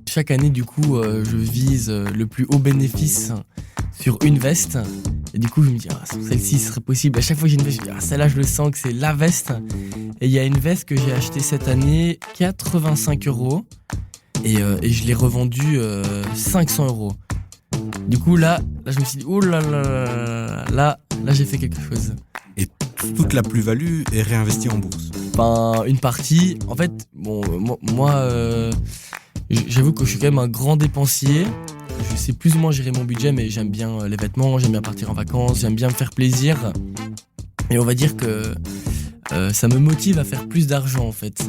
Chaque année, du coup, je vise le plus haut bénéfice sur une veste. Et du coup, je me dis, celle-ci serait possible. À chaque fois que j'ai une veste, je me dis, celle-là, je le sens que c'est la veste. Et il y a une veste que j'ai achetée cette année, 85 €. Et je l'ai revendue 500 €. Du coup, là, je me suis dit, oh là là là là, là, j'ai fait quelque chose. Et toute la plus-value est réinvestie en bourse. Enfin, une partie, en fait, bon, moi j'avoue que je suis quand même un grand dépensier. Je sais plus ou moins gérer mon budget, mais j'aime bien les vêtements, j'aime bien partir en vacances, j'aime bien me faire plaisir. Et on va dire que ça me motive à faire plus d'argent en fait.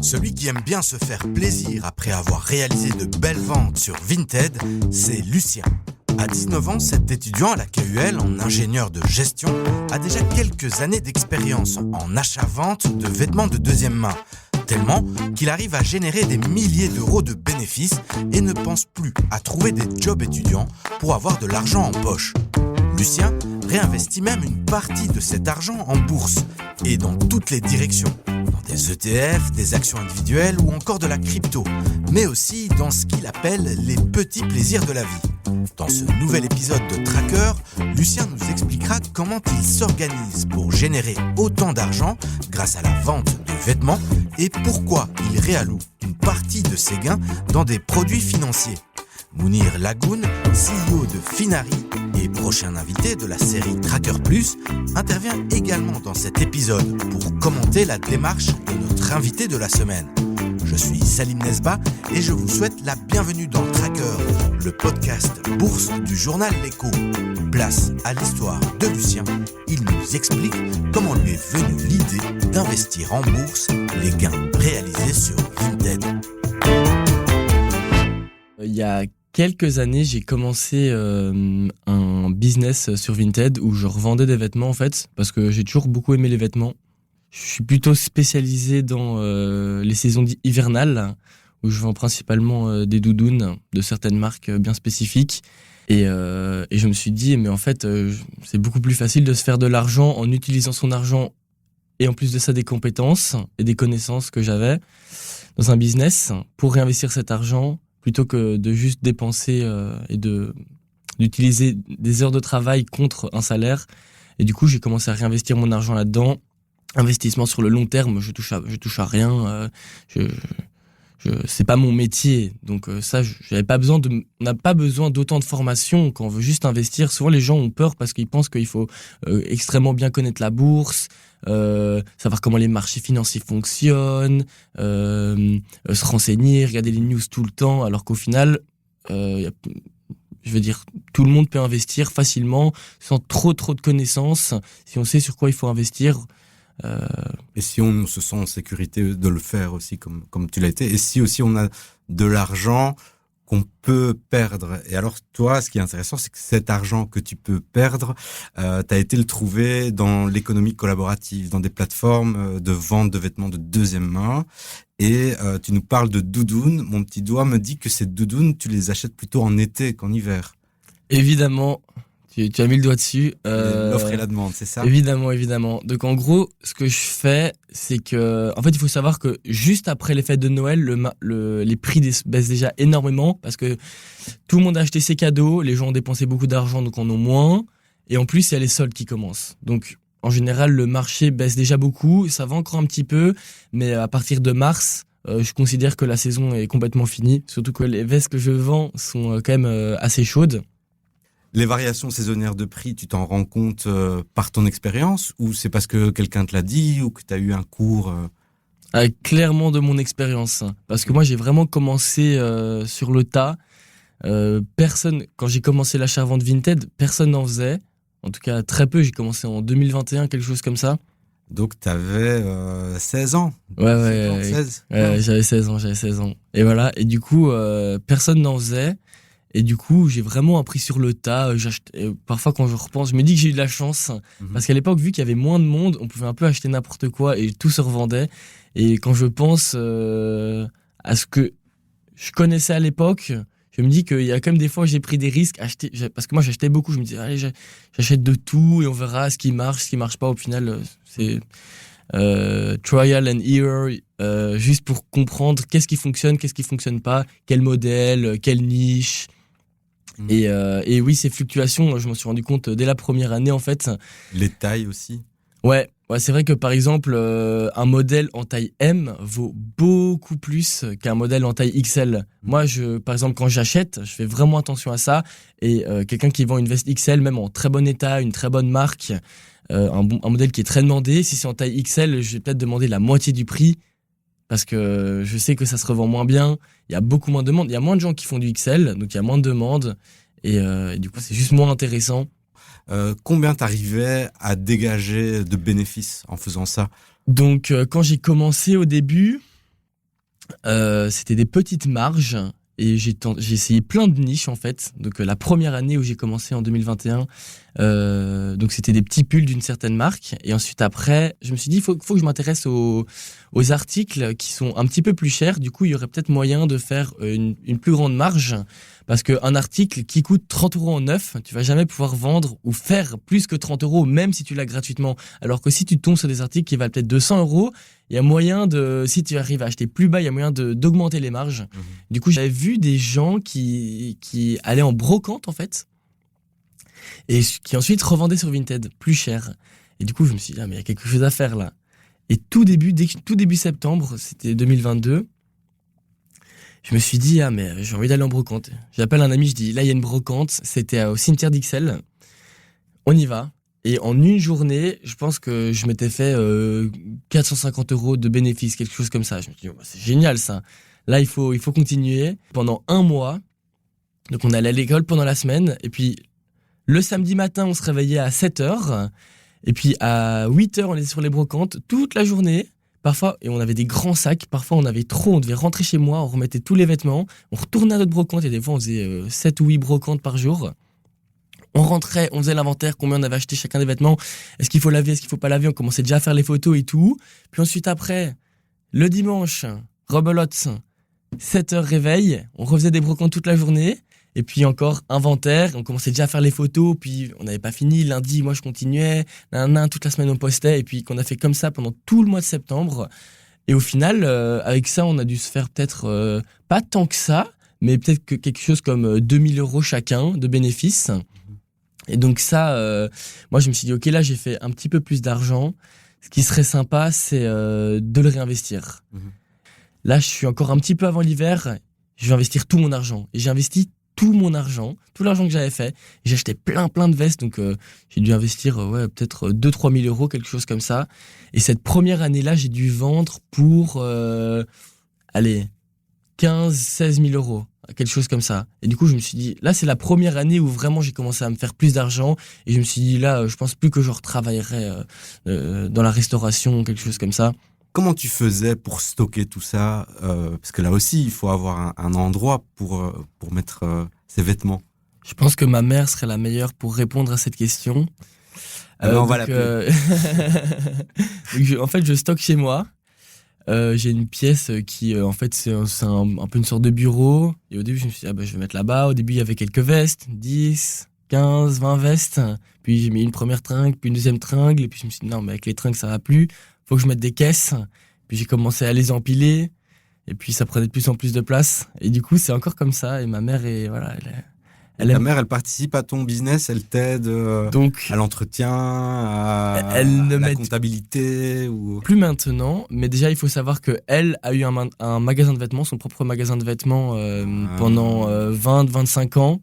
Celui qui aime bien se faire plaisir après avoir réalisé de belles ventes sur Vinted, c'est Lucien. À 19 ans, cet étudiant à la KUL en ingénieur de gestion a déjà quelques années d'expérience en achat-vente de vêtements de deuxième main. Tellement qu'il arrive à générer des milliers d'euros de bénéfices et ne pense plus à trouver des jobs étudiants pour avoir de l'argent en poche. Lucien réinvestit même une partie de cet argent en bourse et dans toutes les directions, dans des ETF, des actions individuelles ou encore de la crypto, mais aussi dans ce qu'il appelle les petits plaisirs de la vie. Dans ce nouvel épisode de Tracker, Lucien nous expliquera comment il s'organise pour générer autant d'argent grâce à la vente de vêtements et pourquoi il réalloue une partie de ses gains dans des produits financiers. Mounir Lagoun, CEO de Finari et prochain invité de la série Tracker Plus, intervient également dans cet épisode pour commenter la démarche de notre invité de la semaine. Je suis Salim Nesba et je vous souhaite la bienvenue dans Tracker, le podcast bourse du journal L'Écho. Place à l'histoire de Lucien. Il nous explique comment lui est venue l'idée d'investir en bourse les gains réalisés sur Vinted. Il y a quelques années, j'ai commencé un business sur Vinted où je revendais des vêtements en fait, parce que j'ai toujours beaucoup aimé les vêtements. Je suis plutôt spécialisé dans les saisons hivernales, où je vends principalement des doudounes de certaines marques bien spécifiques. Et je me suis dit, mais en fait, c'est beaucoup plus facile de se faire de l'argent en utilisant son argent et en plus de ça des compétences et des connaissances que j'avais dans un business pour réinvestir cet argent plutôt que de juste dépenser et d'utiliser des heures de travail contre un salaire. Et du coup, j'ai commencé à réinvestir mon argent là-dedans. Investissement sur le long terme, je touche à rien. C'est pas mon métier, donc ça, j'avais pas besoin on n'a pas besoin d'autant de formation quand on veut juste investir. Souvent, les gens ont peur parce qu'ils pensent qu'il faut extrêmement bien connaître la bourse, savoir comment les marchés financiers fonctionnent, se renseigner, regarder les news tout le temps, alors qu'au final, je veux dire, tout le monde peut investir facilement, sans trop de connaissances, si on sait sur quoi il faut investir. Et si on se sent en sécurité de le faire aussi comme tu l'as été, et si aussi on a de l'argent qu'on peut perdre. Et alors toi, ce qui est intéressant, c'est que cet argent que tu peux perdre, t'as été le trouver dans l'économie collaborative, dans des plateformes de vente de vêtements de deuxième main. Et tu nous parles de doudounes. Mon petit doigt me dit que ces doudounes, tu les achètes plutôt en été qu'en hiver. Évidemment. Tu as mis le doigt dessus. L'offre et la demande, c'est ça ? Évidemment. Donc en gros, ce que je fais, c'est que, en fait, il faut savoir que juste après les fêtes de Noël, les prix baissent déjà énormément parce que tout le monde a acheté ses cadeaux, les gens ont dépensé beaucoup d'argent, donc en ont moins. Et en plus, il y a les soldes qui commencent. Donc en général, le marché baisse déjà beaucoup. Ça va encore un petit peu, mais à partir de mars, je considère que la saison est complètement finie. Surtout que les vestes que je vends sont quand même assez chaudes. Les variations saisonnières de prix, tu t'en rends compte par ton expérience ou c'est parce que quelqu'un te l'a dit ou que tu as eu un cours Clairement de mon expérience. Parce que moi, j'ai vraiment commencé sur le tas. Quand j'ai commencé l'achat-vente Vinted, personne n'en faisait. En tout cas, très peu. J'ai commencé en 2021, quelque chose comme ça. Donc, tu avais 16 ans. Ouais, 16. J'avais 16 ans. Et voilà. Et du coup, personne n'en faisait. Et du coup, j'ai vraiment appris sur le tas. Parfois, quand je repense, je me dis que j'ai eu de la chance. Parce qu'à l'époque, vu qu'il y avait moins de monde, on pouvait un peu acheter n'importe quoi et tout se revendait. Et quand je pense à ce que je connaissais à l'époque, je me dis qu'il y a quand même des fois où j'ai pris des risques. Parce que moi, j'achetais beaucoup. Je me disais, allez, j'achète de tout et on verra ce qui marche pas. Au final, c'est trial and error, juste pour comprendre qu'est-ce qui fonctionne pas, quel modèle, quelle niche. Et oui, ces fluctuations, je m'en suis rendu compte dès la première année en fait. Les tailles aussi. Ouais, c'est vrai que par exemple, un modèle en taille M vaut beaucoup plus qu'un modèle en taille XL. Moi, par exemple, quand j'achète, je fais vraiment attention à ça. Et quelqu'un qui vend une veste XL, même en très bon état, une très bonne marque, un modèle qui est très demandé, si c'est en taille XL, je vais peut-être demander la moitié du prix parce que je sais que ça se revend moins bien. Il y a beaucoup moins de demandes. Il y a moins de gens qui font du XL, donc il y a moins de demandes. Et du coup, c'est juste moins intéressant. Combien t'arrivais à dégager de bénéfices en faisant ça? Donc, quand j'ai commencé au début, c'était des petites marges et j'ai essayé plein de niches en fait. Donc, la première année où j'ai commencé en 2021, donc c'était des petits pulls d'une certaine marque. Et ensuite, après, je me suis dit, il faut que je m'intéresse aux articles qui sont un petit peu plus chers. Du coup, il y aurait peut-être moyen de faire une plus grande marge. Parce qu'un article qui coûte 30 € en neuf, tu vas jamais pouvoir vendre ou faire plus que 30 €, même si tu l'as gratuitement. Alors que si tu tombes sur des articles qui valent peut-être 200 €, il y a moyen si tu arrives à acheter plus bas, il y a moyen d'augmenter les marges. Du coup, j'avais vu des gens qui allaient en brocante, en fait, et qui ensuite revendaient sur Vinted plus cher. Et du coup, je me suis dit, mais il y a quelque chose à faire là. Et tout début septembre, c'était 2022, je me suis dit, mais j'ai envie d'aller en brocante. J'appelle un ami, je dis, là, il y a une brocante. C'était au cimetière d'Ixelles. On y va. Et en une journée, je pense que je m'étais fait 450 € de bénéfices, quelque chose comme ça. Je me suis dit, c'est génial, ça. Là, il faut continuer. Pendant un mois, donc on allait à l'école pendant la semaine. Et puis, le samedi matin, on se réveillait à 7h. Et puis, à 8h, on était sur les brocantes toute la journée. Parfois, et on avait des grands sacs, parfois on avait trop, on devait rentrer chez moi, on remettait tous les vêtements, on retournait à notre brocante, et des fois on faisait 7 ou 8 brocantes par jour. On rentrait, on faisait l'inventaire, combien on avait acheté chacun des vêtements, est-ce qu'il faut laver, est-ce qu'il faut pas laver, on commençait déjà à faire les photos et tout. Puis ensuite après, le dimanche, rebelote, 7h réveil, on refaisait des brocantes toute la journée. Et puis encore inventaire, on commençait déjà à faire les photos, puis on n'avait pas fini. Lundi, moi je continuais, toute la semaine on postait, et puis qu'on a fait comme ça pendant tout le mois de septembre. Et au final, avec ça, on a dû se faire peut-être pas tant que ça, mais peut-être que quelque chose comme 2000 € chacun de bénéfices. Et donc ça, moi je me suis dit, ok, là j'ai fait un petit peu plus d'argent. Ce qui serait sympa, c'est de le réinvestir. Là, je suis encore un petit peu avant l'hiver, je vais investir tout mon argent. Et j'ai investi tout mon argent, tout l'argent que j'avais fait. Et j'ai acheté plein de vestes, donc j'ai dû investir peut-être 2-3 000 €, quelque chose comme ça. Et cette première année-là, j'ai dû vendre pour 15-16 000 €, quelque chose comme ça. Et du coup, je me suis dit, là, c'est la première année où vraiment j'ai commencé à me faire plus d'argent. Et je me suis dit, là, je pense plus que je retravaillerai dans la restauration, quelque chose comme ça. Comment tu faisais pour stocker tout ça? Parce que là aussi, il faut avoir un endroit pour mettre ses vêtements. Je pense que ma mère serait la meilleure pour répondre à cette question. On va l'appeler. En fait, je stocke chez moi. J'ai une pièce qui, en fait, c'est un peu une sorte de bureau. Et au début, je me suis dit, je vais mettre là-bas. Au début, il y avait quelques vestes, 10, 15, 20 vestes. Puis j'ai mis une première tringle, puis une deuxième tringle. Et puis je me suis dit, non, mais avec les tringles, ça va plus. Faut que je mette des caisses. Puis j'ai commencé à les empiler. Et puis ça prenait de plus en plus de place. Et du coup, c'est encore comme ça. Et ma mère Ta mère, elle participe à ton business, elle t'aide à l'entretien, à la comptabilité ou... Plus maintenant, mais déjà il faut savoir qu'elle a eu un magasin de vêtements, son propre magasin de vêtements pendant 20-25 ans.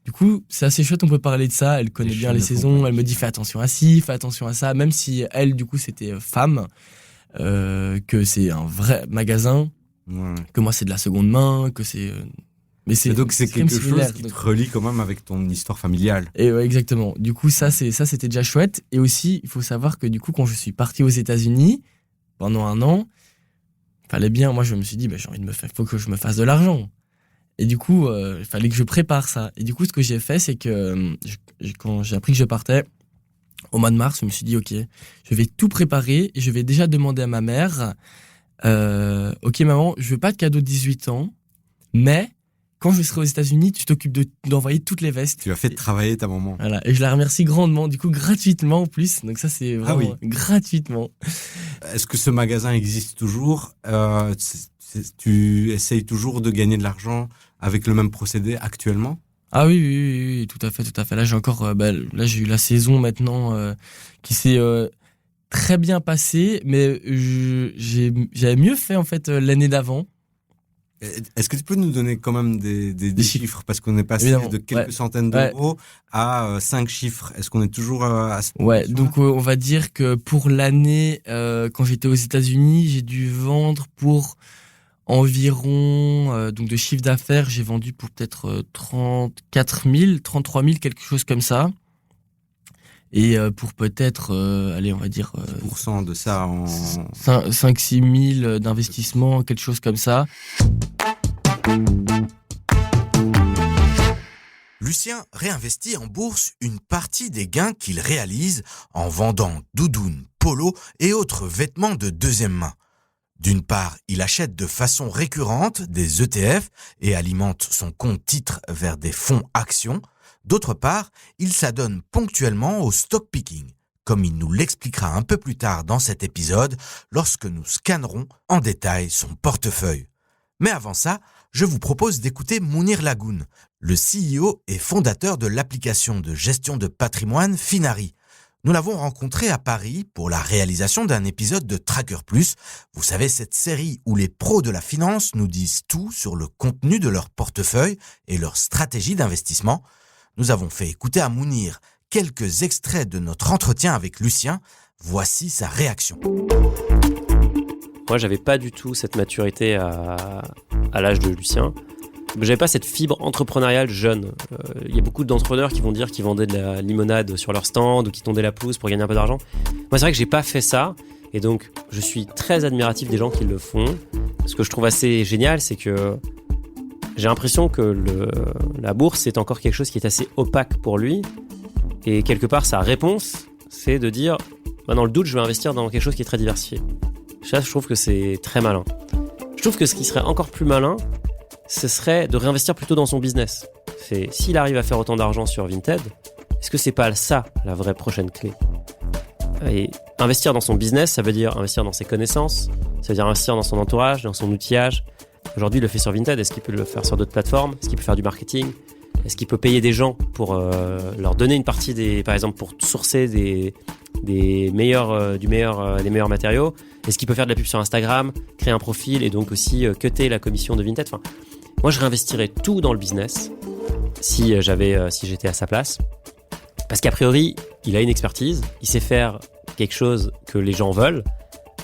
Du coup, c'est assez chouette, on peut parler de ça. Elle connaît bien les saisons, elle me dit fais attention à ci, fais attention à ça. Même si elle, du coup, c'était femme, que c'est un vrai magasin, que moi c'est de la seconde main, que c'est... Mais donc c'est quelque chose qui te relie quand même avec ton histoire familiale. Et ouais, exactement. Du coup, ça c'était déjà chouette. Et aussi, il faut savoir que du coup, quand je suis parti aux États-Unis pendant un an, fallait bien. Moi, je me suis dit, faut que je me fasse de l'argent. Et du coup, il fallait que je prépare ça. Et du coup, ce que j'ai fait, c'est que quand j'ai appris que je partais au mois de mars, je me suis dit, ok, je vais tout préparer et je vais déjà demander à ma mère, ok maman, je veux pas de cadeau de 18 ans, mais quand je serai aux États-Unis, tu t'occupes d'envoyer toutes les vestes. Tu as fait travailler ta maman. Voilà. Et je la remercie grandement, du coup, gratuitement en plus. Donc ça, c'est vraiment gratuitement. Est-ce que ce magasin existe toujours? Tu essayes toujours de gagner de l'argent avec le même procédé actuellement? Ah oui, tout à fait. Là, j'ai encore, là, j'ai eu la saison maintenant qui s'est très bien passée, mais j'avais mieux fait en fait l'année d'avant. Est-ce que tu peux nous donner quand même des chiffres? Parce qu'on est passé de quelques centaines d'euros à 5 chiffres. Est-ce qu'on est toujours à ce point? Ouais, donc on va dire que pour l'année, quand j'étais aux États-Unis, j'ai dû vendre pour environ, donc de chiffre d'affaires, j'ai vendu pour peut-être 34 000, 33 000, quelque chose comme ça. Et pour peut-être, allez, on va dire... 10% de ça en... 5-6 000 d'investissement, quelque chose comme ça. Lucien réinvestit en bourse une partie des gains qu'il réalise en vendant doudounes, polos et autres vêtements de deuxième main. D'une part, il achète de façon récurrente des ETF et alimente son compte titre vers des fonds actions. D'autre part, il s'adonne ponctuellement au stock picking, comme il nous l'expliquera un peu plus tard dans cet épisode lorsque nous scannerons en détail son portefeuille. Mais avant ça, je vous propose d'écouter Mounir Lagoun, le CEO et fondateur de l'application de gestion de patrimoine Finari. Nous l'avons rencontré à Paris pour la réalisation d'un épisode de Tracker Plus. Vous savez, cette série où les pros de la finance nous disent tout sur le contenu de leur portefeuille et leur stratégie d'investissement. Nous avons fait écouter à Mounir quelques extraits de notre entretien avec Lucien. Voici sa réaction. Moi, j'avais pas du tout cette maturité à l'âge de Lucien. J'avais pas cette fibre entrepreneuriale jeune. Il y a beaucoup d'entrepreneurs qui vont dire qu'ils vendaient de la limonade sur leur stand ou qui tondaient la pelouse pour gagner un peu d'argent. Moi, c'est vrai que j'ai pas fait ça. Et donc, je suis très admiratif des gens qui le font. Ce que je trouve assez génial, c'est que j'ai l'impression que la bourse est encore quelque chose qui est assez opaque pour lui. Et quelque part, sa réponse, c'est de dire dans le doute, je vais investir dans quelque chose qui est très diversifié. Ça, je trouve que c'est très malin. Je trouve que ce qui serait encore plus malin, ce serait de réinvestir plutôt dans son business. S'il arrive à faire autant d'argent sur Vinted, est-ce que c'est pas ça la vraie prochaine clé? Et investir dans son business, ça veut dire investir dans ses connaissances, ça veut dire investir dans son entourage, dans son outillage. Aujourd'hui, il le fait sur Vinted. Est-ce qu'il peut le faire sur d'autres plateformes? Est-ce qu'il peut faire du marketing? Est-ce qu'il peut payer des gens pour leur donner une partie par exemple, pour sourcer des meilleurs matériaux? Est-ce qu'il peut faire de la pub sur Instagram, créer un profil et donc aussi cutter la commission de Vinted? Enfin, moi, je réinvestirais tout dans le business si j'étais à sa place. Parce qu'a priori, il a une expertise, il sait faire quelque chose que les gens veulent.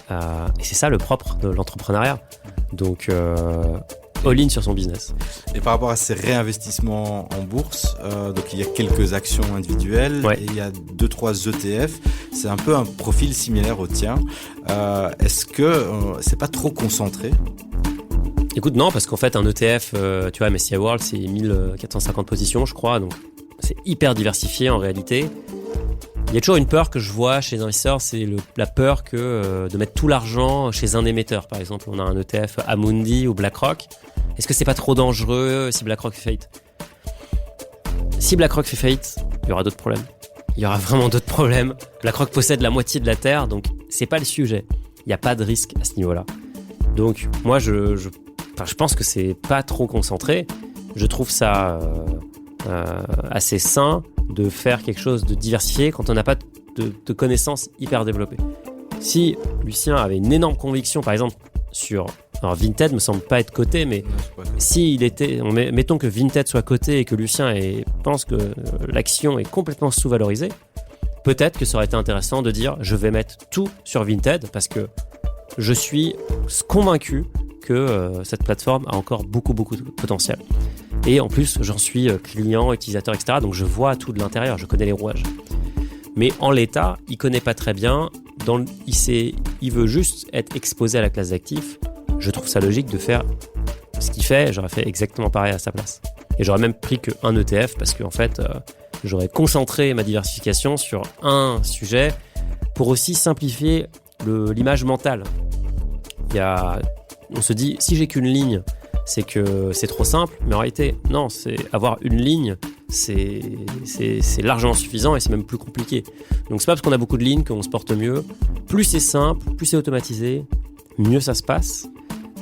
Et c'est ça le propre de l'entrepreneuriat. Donc, all-in sur son business. Et par rapport à ces réinvestissements en bourse, donc il y a quelques actions individuelles et il y a 2-3 ETF. C'est un peu un profil similaire au tien. Est-ce que c'est pas trop concentré? Écoute, non, parce qu'en fait, un ETF, tu vois, MSCI World, c'est 1450 positions, je crois. Donc, c'est hyper diversifié en réalité. Il y a toujours une peur que je vois chez les investisseurs, c'est la peur de mettre tout l'argent chez un émetteur. Par exemple, on a un ETF Amundi ou BlackRock. Est-ce que c'est pas trop dangereux si BlackRock fait faillite? Si BlackRock fait faillite, il y aura d'autres problèmes. Il y aura vraiment d'autres problèmes. BlackRock possède la moitié de la Terre, donc c'est pas le sujet. Il n'y a pas de risque à ce niveau-là. Donc moi, je pense que c'est pas trop concentré. Je trouve ça assez sain de faire quelque chose de diversifié quand on n'a pas de connaissances hyper développées. Si Lucien avait une énorme conviction, par exemple, alors Vinted me semble pas être coté, mais mettons que Vinted soit coté et que Lucien pense que l'action est complètement sous-valorisée, peut-être que ça aurait été intéressant de dire je vais mettre tout sur Vinted parce que je suis convaincu que cette plateforme a encore beaucoup de potentiel. Et en plus, j'en suis client, utilisateur, etc. Donc je vois tout de l'intérieur, je connais les rouages. Mais en l'état, il connaît pas très bien. Il veut juste être exposé à la classe d'actifs. Je trouve ça logique de faire ce qu'il fait. J'aurais fait exactement pareil à sa place. Et j'aurais même pris qu'un ETF parce qu'en fait, j'aurais concentré ma diversification sur un sujet pour aussi simplifier l'image mentale. On se dit, si j'ai qu'une ligne c'est que c'est trop simple, mais en réalité, non, c'est avoir une ligne, c'est largement suffisant et c'est même plus compliqué. Donc c'est pas parce qu'on a beaucoup de lignes qu'on se porte mieux. Plus c'est simple, plus c'est automatisé, mieux ça se passe.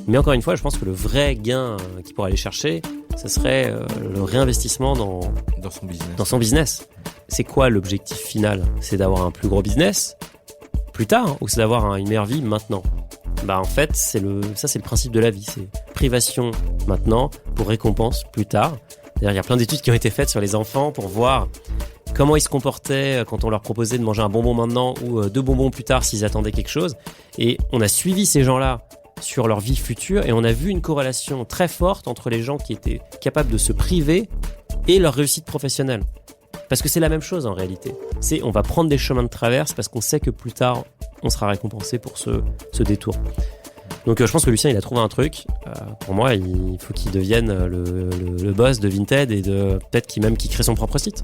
Mais encore une fois, je pense que le vrai gain qu'il pourrait aller chercher, ce serait le réinvestissement dans son business. C'est quoi l'objectif final ? C'est d'avoir un plus gros business plus tard, ou c'est d'avoir une meilleure vie maintenant ? En fait, c'est le principe de la vie. C'est privation maintenant pour récompense plus tard. D'ailleurs, il y a plein d'études qui ont été faites sur les enfants pour voir comment ils se comportaient quand on leur proposait de manger un bonbon maintenant ou 2 bonbons plus tard s'ils attendaient quelque chose. Et on a suivi ces gens-là sur leur vie future et on a vu une corrélation très forte entre les gens qui étaient capables de se priver et leur réussite professionnelle. Parce que c'est la même chose en réalité. On va prendre des chemins de traverse parce qu'on sait que plus tard, on sera récompensé pour ce détour. Donc je pense que Lucien, il a trouvé un truc. Pour moi, il faut qu'il devienne le boss de Vinted et peut-être qu'il crée son propre site.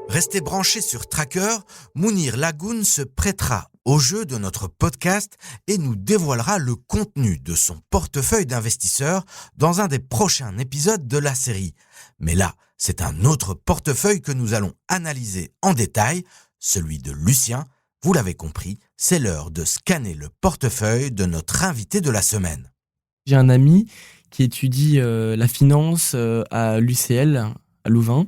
Restez branchés sur Tracker, Mounir Lagoun se prêtera au jeu de notre podcast et nous dévoilera le contenu de son portefeuille d'investisseurs dans un des prochains épisodes de la série. Mais là, c'est un autre portefeuille que nous allons analyser en détail, celui de Lucien. Vous l'avez compris, c'est l'heure de scanner le portefeuille de notre invité de la semaine. J'ai un ami qui étudie la finance à l'UCL, à Louvain.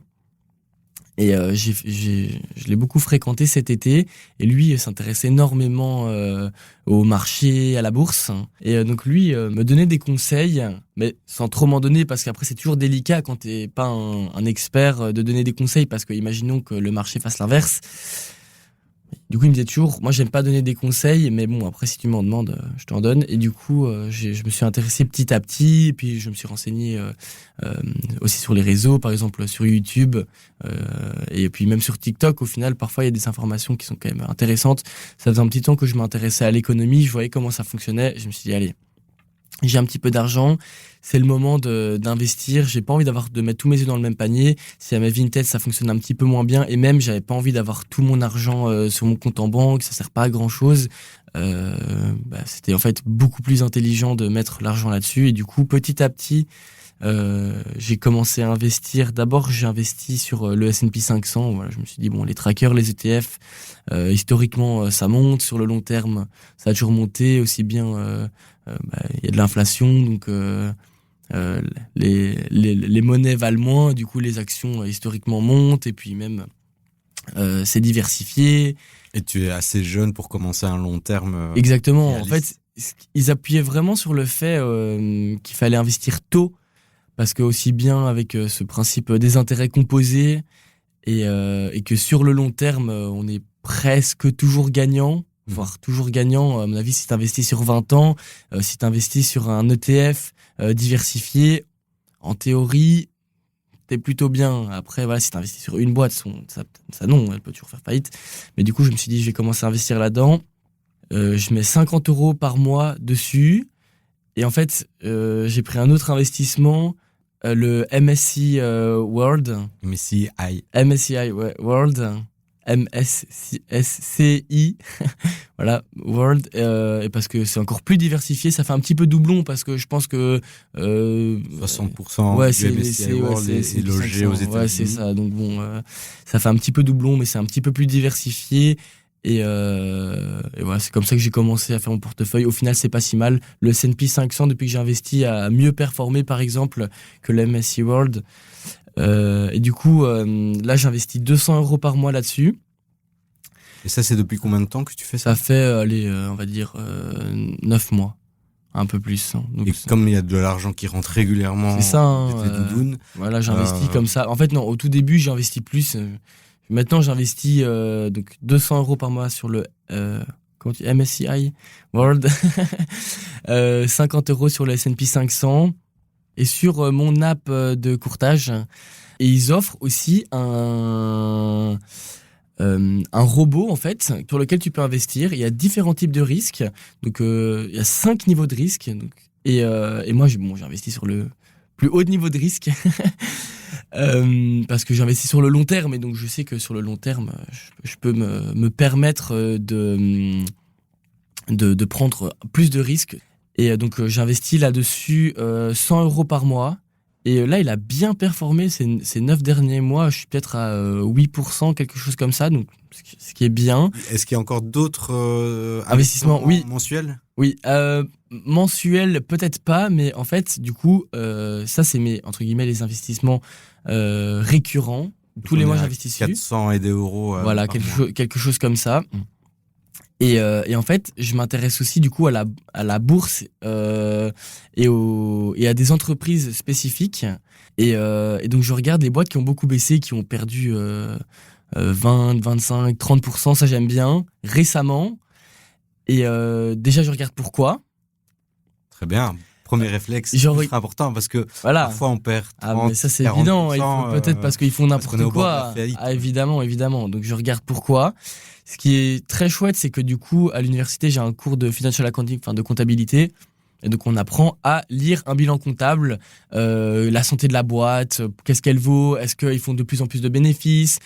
Et je l'ai beaucoup fréquenté cet été. Et lui s'intéresse énormément au marché, à la bourse. Et donc lui me donnait des conseils, mais sans trop m'en donner, parce qu'après c'est toujours délicat quand t'es pas un expert de donner des conseils, parce que imaginons que le marché fasse l'inverse. Du coup, il me disait toujours, moi, j'aime pas donner des conseils, mais bon, après, si tu m'en demandes, je t'en donne. Et du coup, je me suis intéressé petit à petit, et puis je me suis renseigné aussi sur les réseaux, par exemple sur YouTube, et puis même sur TikTok. Au final, parfois, il y a des informations qui sont quand même intéressantes. Ça faisait un petit temps que je m'intéressais à l'économie, je voyais comment ça fonctionnait. Je me suis dit, allez, j'ai un petit peu d'argent, c'est le moment d'investir. J'ai pas envie de mettre tous mes œufs dans le même panier. Si à ma Vinted ça fonctionne un petit peu moins bien, et même j'avais pas envie d'avoir tout mon argent sur mon compte en banque, ça sert pas à grand chose. C'était en fait beaucoup plus intelligent de mettre l'argent là-dessus. Et du coup, petit à petit, j'ai commencé à investir. D'abord, j'ai investi sur le S&P 500. Voilà, je me suis dit bon, les trackers, les ETF, historiquement, ça monte. Sur le long terme, ça a toujours monté aussi bien. Y a de l'inflation, donc les monnaies valent moins, du coup les actions historiquement montent, et puis même c'est diversifié. Et tu es assez jeune pour commencer un long terme. Exactement. Réaliste. En fait, ils appuyaient vraiment sur le fait qu'il fallait investir tôt, parce que aussi bien avec ce principe des intérêts composés et que sur le long terme, on est presque toujours gagnant. Voire toujours gagnant, à mon avis, si tu investis sur 20 ans, si tu investis sur un ETF diversifié, en théorie, t'es plutôt bien. Après, voilà, si tu investis sur une boîte, ça non, elle peut toujours faire faillite. Mais du coup, je me suis dit, je vais commencer à investir là-dedans. Je mets 50 € par mois dessus. Et en fait, j'ai pris un autre investissement, le MSCI World. MSCI World. MSCI, voilà, World, et parce que c'est encore plus diversifié, ça fait un petit peu doublon, parce que je pense que 60% du MSCI World est logé aux États-Unis. Ouais, c'est ça, donc bon, ça fait un petit peu doublon, mais c'est un petit peu plus diversifié, et voilà, c'est comme ça que j'ai commencé à faire mon portefeuille. Au final, c'est pas si mal. Le S&P 500, depuis que j'ai investi, a mieux performé, par exemple, que le MSCI World. Et du coup, là, j'investis 200 € par mois là-dessus. Et ça, c'est depuis combien de temps que tu fais ça ? Ça fait, on va dire, 9 mois. Un peu plus. Hein. Donc, et comme il y a de l'argent qui rentre régulièrement, c'est ça, hein, tes doudounes. Voilà, j'investis comme ça. En fait, non, au tout début, j'ai investi plus. Maintenant, j'investis donc 200 € par mois sur le MSCI World, 50 € sur le S&P 500. Et sur mon app de courtage, et ils offrent aussi un robot en fait sur lequel tu peux investir. Il y a différents types de risques, donc il y a 5 niveaux de risque. Donc, et moi j'ai investi sur le plus haut niveau de risque parce que j'ai investi sur le long terme, et donc je sais que sur le long terme, je peux me permettre de prendre plus de risques. Et donc, j'investis là-dessus 100 € par mois. Et là, il a bien performé ces 9 derniers mois. Je suis peut-être à 8%, quelque chose comme ça. Donc, ce qui est bien. Est-ce qu'il y a encore d'autres Investissements, oui. mensuels ? Oui, mensuel, peut-être pas. Mais en fait, du coup, ça, c'est mes, entre guillemets, les investissements récurrents. Tous les mois, j'investis dessus. 400 et des euros. Voilà, quelque chose comme ça. Et en fait, je m'intéresse aussi du coup à la bourse et à des entreprises spécifiques. Et donc, je regarde les boîtes qui ont beaucoup baissé, qui ont perdu 20, 25, 30%. Ça, j'aime bien. Récemment. Et déjà, je regarde pourquoi. Très bien. Premier réflexe, c'est important parce que parfois on perd 30, mais ça c'est évident. Il faut peut-être parce qu'ils font n'importe quoi. Évidemment. Donc je regarde pourquoi. Ce qui est très chouette, c'est que du coup à l'université j'ai un cours de financial accounting, enfin de comptabilité. Et donc on apprend à lire un bilan comptable, la santé de la boîte, qu'est-ce qu'elle vaut, est-ce qu'ils font de plus en plus de bénéfices,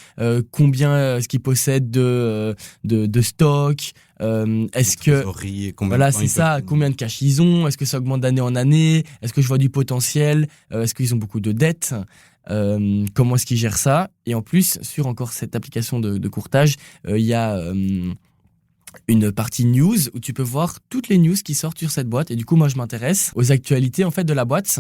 combien est-ce qu'ils possèdent de stock, est-ce que voilà c'est ça, combien de cash ils ont, est-ce que ça augmente d'année en année, est-ce que je vois du potentiel, est-ce qu'ils ont beaucoup de dettes, comment est-ce qu'ils gèrent ça. Et en plus sur encore cette application de courtage, il y a une partie news où tu peux voir toutes les news qui sortent sur cette boîte. Et du coup, moi, je m'intéresse aux actualités en fait de la boîte.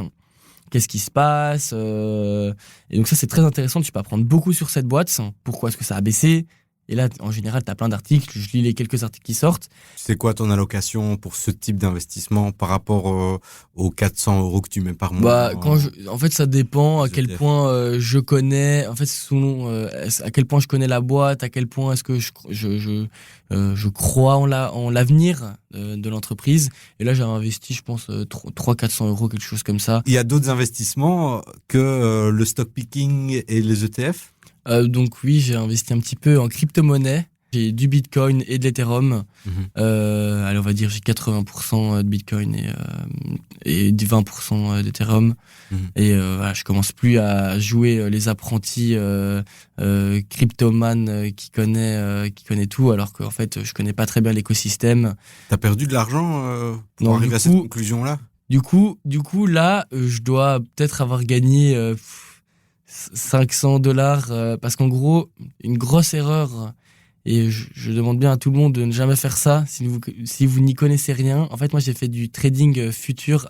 Qu'est-ce qui se passe Et donc ça, c'est très intéressant. Tu peux apprendre beaucoup sur cette boîte. Pourquoi est-ce que ça a baissé ? Et là, en général, tu as plein d'articles. Je lis les quelques articles qui sortent. C'est quoi ton allocation pour ce type d'investissement par rapport aux 400 € que tu mets par mois En fait, ça dépend à quel point je connais. En fait, selon à quel point je connais la boîte, à quel point est-ce que je crois en l'avenir de l'entreprise. Et là, j'ai investi, je pense, 300-400 €, quelque chose comme ça. Il y a d'autres investissements que le stock picking et les ETF ? Donc oui, j'ai investi un petit peu en crypto-monnaie. J'ai du Bitcoin et de l'Ethereum. Allez, on va dire j'ai 80% de Bitcoin et 20% d'Ethereum. Et voilà, je commence plus à jouer les apprentis cryptoman qui connaît tout, alors qu'en fait, je connais pas très bien l'écosystème. T'as perdu de l'argent pour arriver à cette conclusion-là ? Du coup, là, je dois peut-être avoir gagné $500 parce qu'en gros, une grosse erreur, et je demande bien à tout le monde de ne jamais faire ça si vous n'y connaissez rien. En fait, moi, j'ai fait du trading futur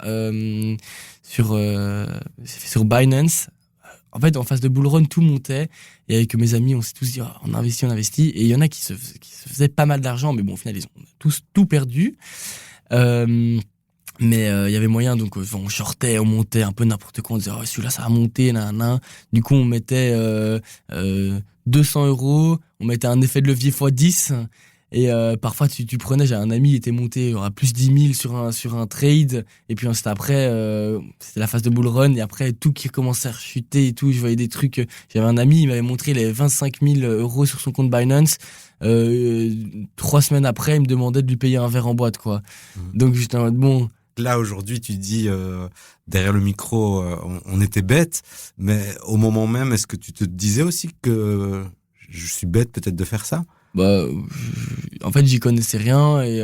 sur Binance. En fait, en phase de bull run, tout montait. Et avec mes amis, on s'est tous dit, on investit. Et il y en a qui se faisaient pas mal d'argent, mais bon, au final, ils ont tous tout perdu. Mais il y avait moyen, donc on shortait, on montait un peu n'importe quoi, on disait celui-là ça a monté, nanana. Du coup on mettait 200 €, on mettait un effet de levier x10 et parfois tu prenais, j'ai un ami, il était monté à plus 10 000 sur un trade, et puis ensuite après c'était la phase de bull run, et après tout qui commençait à chuter et tout, je voyais des trucs. J'avais un ami, il m'avait montré les 25 000 € sur son compte Binance. 3 semaines après, il me demandait de lui payer un verre en boîte, quoi. Donc j'étais en mode bon. Là, aujourd'hui, tu dis, derrière le micro, on était bête, mais au moment même, est-ce que tu te disais aussi que je suis bête peut-être de faire ça ? En fait, j'y connaissais rien et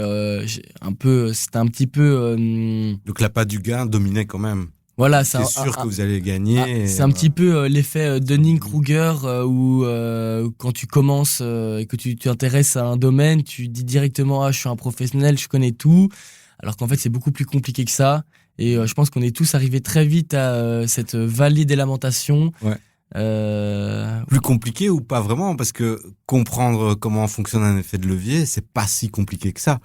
c'était un petit peu... Donc l'appât du gain dominait quand même. Voilà, c'est sûr que vous allez gagner. C'est un petit peu l'effet Dunning-Kruger où quand tu commences et que tu t'intéresses à un domaine, tu dis directement je suis un professionnel, je connais tout. Alors qu'en fait, c'est beaucoup plus compliqué que ça. Et je pense qu'on est tous arrivés très vite à cette vallée des lamentations. Ouais. Plus compliqué ou pas vraiment ? Parce que comprendre comment fonctionne un effet de levier, c'est pas si compliqué que ça.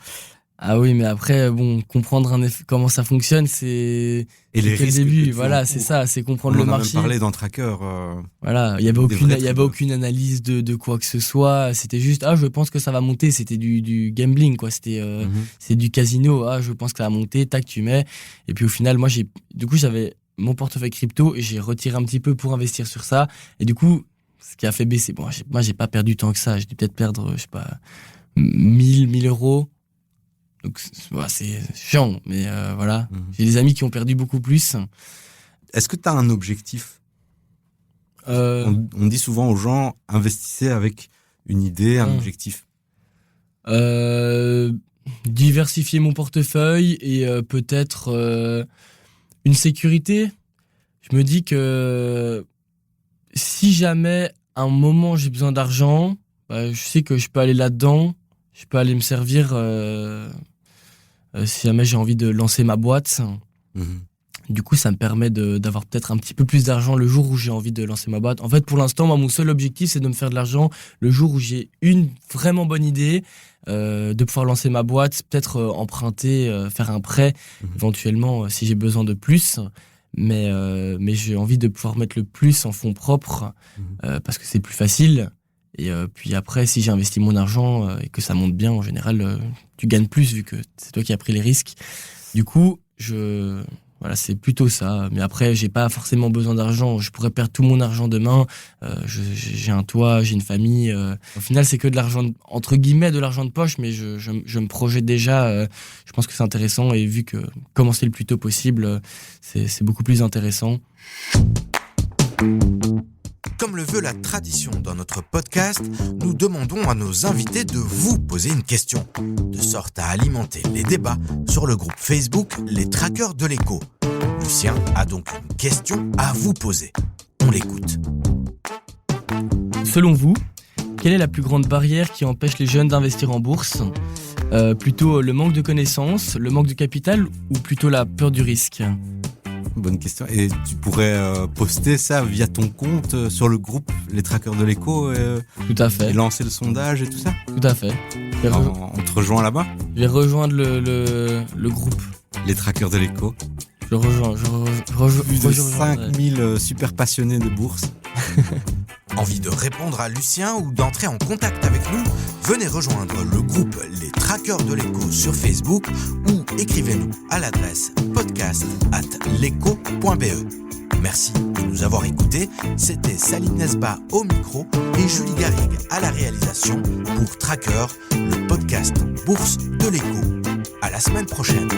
Ah oui, mais après, comprendre comment ça fonctionne, c'est les risques le début. Voilà, c'est ça, c'est comprendre le marché. On en a même parlé dans Tracker. Voilà, il y avait aucune analyse de quoi que ce soit. C'était juste, je pense que ça va monter. C'était du gambling, quoi. C'était, c'est du casino. Je pense que ça va monter. Tac, tu mets. Et puis au final, moi, j'avais mon portefeuille crypto et j'ai retiré un petit peu pour investir sur ça. Et du coup, ce qui a fait baisser. Bon, moi, j'ai pas perdu tant que ça. J'ai dû peut-être perdre, je sais pas, 1000 €. Donc c'est chiant, mais voilà. J'ai des amis qui ont perdu beaucoup plus. Est-ce que tu as un objectif ? On dit souvent aux gens, investissez avec une idée, un objectif. diversifier mon portefeuille et peut-être une sécurité. Je me dis que si jamais à un moment j'ai besoin d'argent, je sais que je peux aller là-dedans, je peux aller me servir si jamais j'ai envie de lancer ma boîte. Du coup, ça me permet d'avoir peut-être un petit peu plus d'argent le jour où j'ai envie de lancer ma boîte. En fait, pour l'instant, moi, mon seul objectif, c'est de me faire de l'argent le jour où j'ai une vraiment bonne idée, de pouvoir lancer ma boîte, peut-être emprunter, faire un prêt, éventuellement, si j'ai besoin de plus. Mais j'ai envie de pouvoir mettre le plus en fonds propres, parce que c'est plus facile. Et puis après, si j'ai investi mon argent et que ça monte bien, en général, tu gagnes plus vu que c'est toi qui as pris les risques. Du coup, voilà, c'est plutôt ça. Mais après, j'ai pas forcément besoin d'argent. Je pourrais perdre tout mon argent demain. J'ai un toit, j'ai une famille. Au final, c'est que de l'argent, entre guillemets, de l'argent de poche. Mais je me projette déjà. Je pense que c'est intéressant. Et vu que commencer le plus tôt possible, c'est beaucoup plus intéressant. Comme le veut la tradition dans notre podcast, nous demandons à nos invités de vous poser une question, de sorte à alimenter les débats sur le groupe Facebook Les Traqueurs de l'écho. Lucien a donc une question à vous poser. On l'écoute. Selon vous, quelle est la plus grande barrière qui empêche les jeunes d'investir en bourse ? Plutôt le manque de connaissances, le manque de capital ou plutôt la peur du risque ? Bonne question. Et tu pourrais poster ça via ton compte sur le groupe Les Traqueurs de l'écho Tout à fait. Et lancer le sondage et tout ça. Tout à fait. On te rejoint là-bas. Je vais rejoindre le groupe. Les Traqueurs de l'écho. Je rejoins. Plus de 5000 super passionnés de bourse. Envie de répondre à Lucien ou d'entrer en contact avec nous ? Venez rejoindre le groupe Les Traqueurs de l'écho sur Facebook ou écrivez-nous à l'adresse podcast@leco.be. Merci de nous avoir écoutés. C'était Saline Nesba au micro et Julie Garrigue à la réalisation pour Tracker, le podcast Bourse de l'écho. À la semaine prochaine.